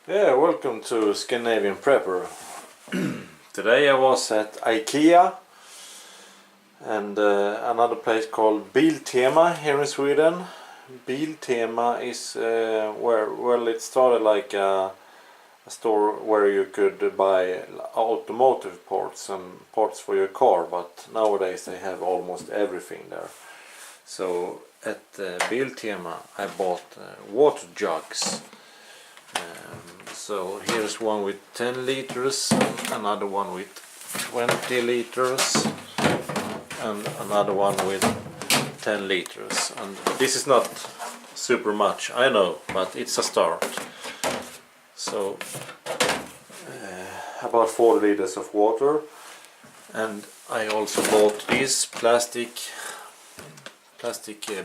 Yeah, welcome to Scandinavian Prepper. Today I was at IKEA and another place called Biltema here in Sweden. Biltema is where it started like a store where you could buy automotive parts and parts for your car, but nowadays they have almost everything there. So at Biltema I bought water jugs. So here's one with 10 liters, another one with 20 liters and another one with 10 liters. And this is not super much, I know, but it's a start. So about 4 liters of water. And I also bought these plastic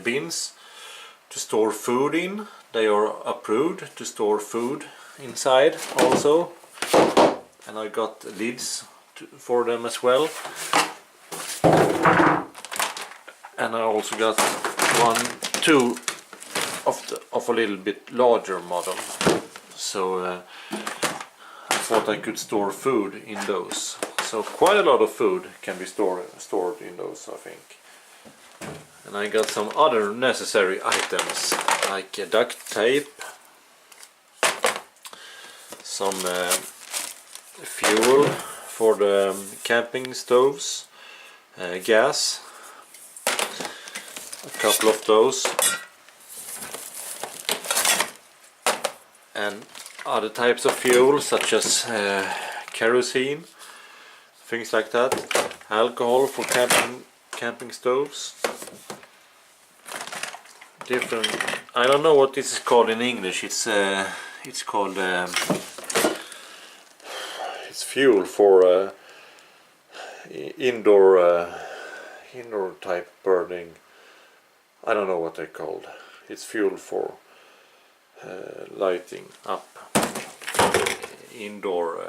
bins to store food in. They are approved to store food inside also, and I got lids for them as well. And I also got two of a little bit larger model. So I thought I could store food in those. So quite a lot of food can be stored in those, I think. And I got some other necessary items like duct tape, some fuel for the camping stoves, gas, a couple of those, and other types of fuel such as kerosene, things like that, alcohol for camping stoves. Different, I don't know what this is called in English. It's called it's fuel for indoor type burning. I don't know what they're called. It's fuel for lighting up indoor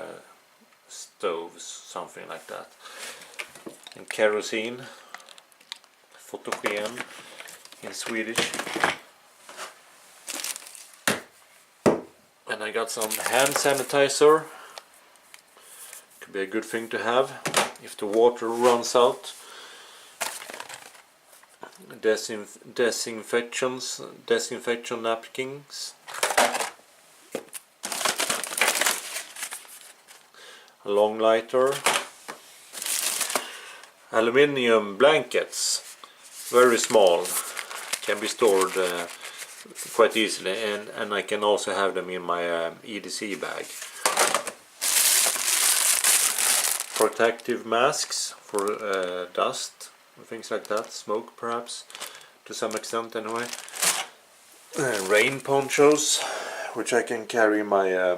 stoves, something like that. And kerosene, fotogen in Swedish. And I got some hand sanitizer. Could be a good thing to have if the water runs out. Disinfection napkins. A long lighter. Aluminium blankets, very small, can be stored quite easily, and I can also have them in my EDC bag. Protective masks for dust and things like that, smoke perhaps, to some extent anyway. Rain ponchos, which I can carry in my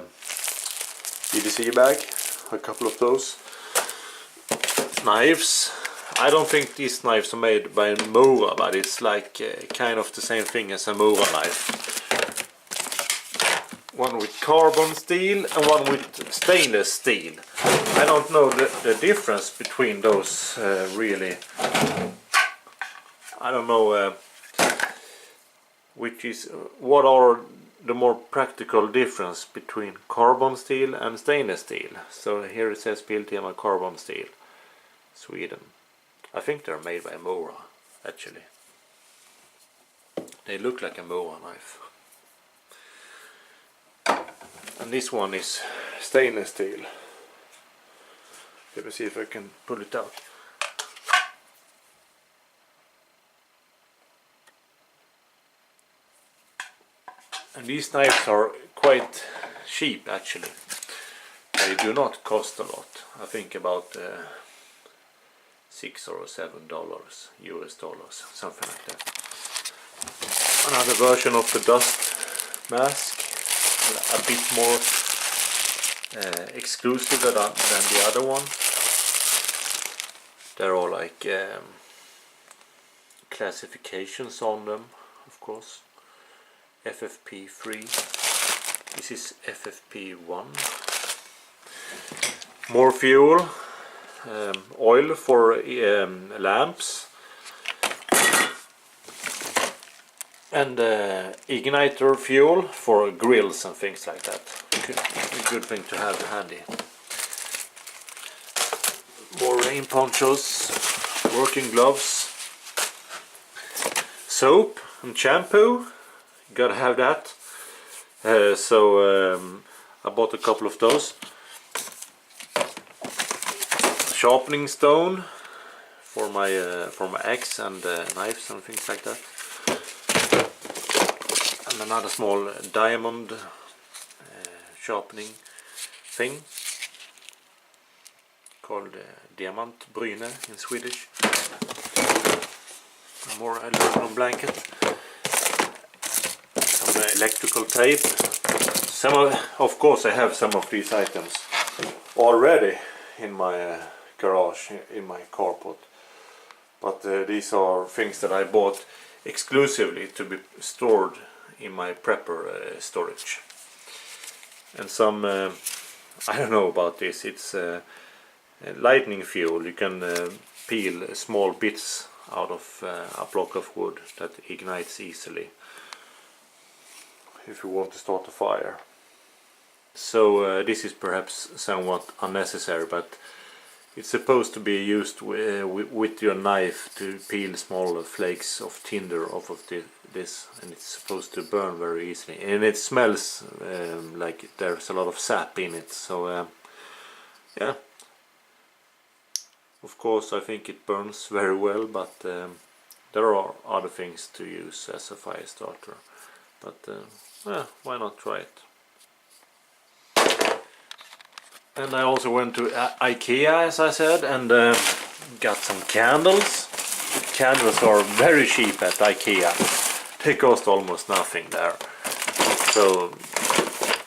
EDC bag, a couple of those. Knives. I don't think these knives are made by Mora, but it's like kind of the same thing as a Mora knife. One with carbon steel and one with stainless steel. I don't know the difference between those really. I don't know what are the more practical difference between carbon steel and stainless steel. So here it says Biltema carbon steel, Sweden. I think they're made by Mora, actually. They look like a Mora knife. And this one is stainless steel. Let me see if I can pull it out. And these knives are quite cheap, actually. They do not cost a lot. I think about $6 or $7 US dollars, something like that. Another version of the dust mask, a bit more exclusive than the other one. There are like classifications on them, of course. FFP3. This is FFP1. More fuel. Oil for lamps, and igniter fuel for grills and things like that. A good thing to have handy. More rain ponchos, working gloves, soap and shampoo. Gotta have that. So I bought a couple of those. Sharpening stone for my axe and knives and things like that. And another small diamond sharpening thing called diamantbryne in Swedish. A more aluminum blanket. Some electrical tape. Of course I have some of these items already in my garage, in my carport. But these are things that I bought exclusively to be stored in my prepper storage. And some, I don't know about this, it's lightning fuel. You can peel small bits out of a block of wood that ignites easily if you want to start a fire. So this is perhaps somewhat unnecessary, but it's supposed to be used with your knife to peel small flakes of tinder off of this, and it's supposed to burn very easily. And it smells like there's a lot of sap in it, so yeah. Of course I think it burns very well, but there are other things to use as a fire starter. But yeah, why not try it? And I also went to IKEA, as I said, and got some candles. Candles are very cheap at IKEA. They cost almost nothing there. So,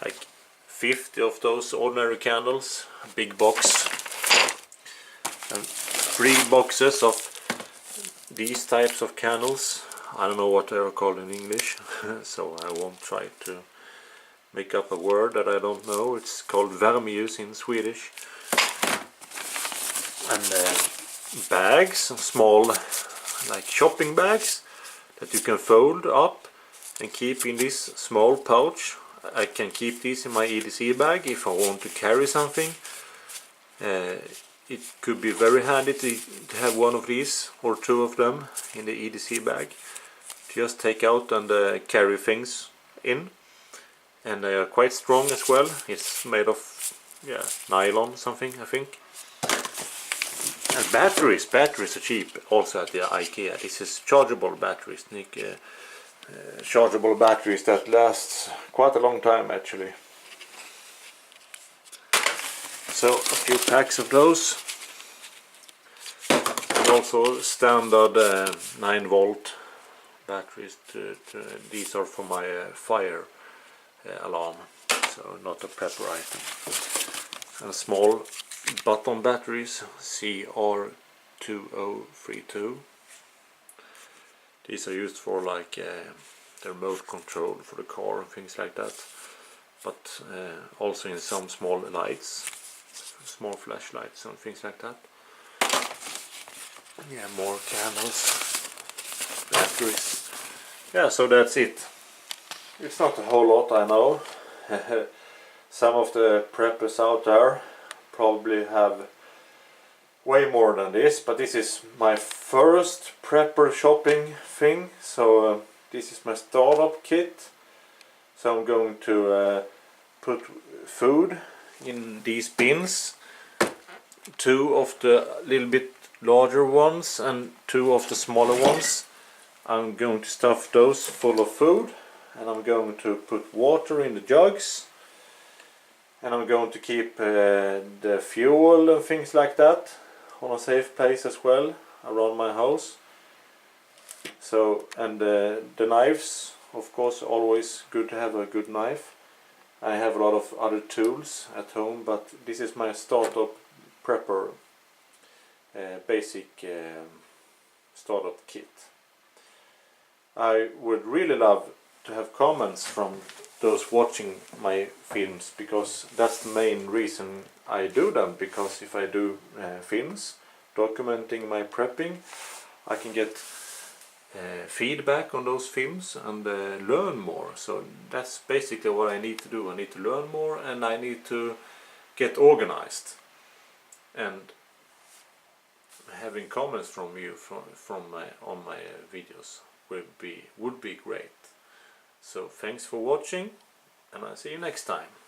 like 50 of those ordinary candles, a big box. And 3 boxes of these types of candles. I don't know what they are called in English, so I won't try to make up a word that I don't know. It's called värmeljus in Swedish. And bags, small like shopping bags that you can fold up and keep in this small pouch. I can keep these in my EDC bag if I want to carry something. It could be very handy to have one of these or 2 of them in the EDC bag. Just take out and carry things in. And they are quite strong as well. It's made of nylon something, I think. And batteries are cheap also at the IKEA. This is chargeable batteries, chargeable batteries that last quite a long time actually. So a few packs of those. And also standard 9-volt batteries. These are for my fire alarm, so not a prepper item. And small button batteries, CR2032. These are used for like the remote control for the car and things like that, but also in some small lights, small flashlights and things like that. Yeah, more candles, batteries. Yeah, so that's it. It's not a whole lot, I know. Some of the preppers out there probably have way more than this, but this is my first prepper shopping thing, so this is my startup kit. So I'm going to put food in these bins, 2 of the little bit larger ones and 2 of the smaller ones. I'm going to stuff those full of food, and I'm going to put water in the jugs, and I'm going to keep the fuel and things like that on a safe place as well around my house. So, and the knives, of course, always good to have a good knife. I have a lot of other tools at home, but this is my startup prepper basic startup kit. I would really love to have comments from those watching my films, because that's the main reason I do them. Because if I do films documenting my prepping, I can get feedback on those films and learn more. So that's basically what I need to do. I need to learn more, and I need to get organized. And having comments from you on my videos would be great. So thanks for watching, and I'll see you next time.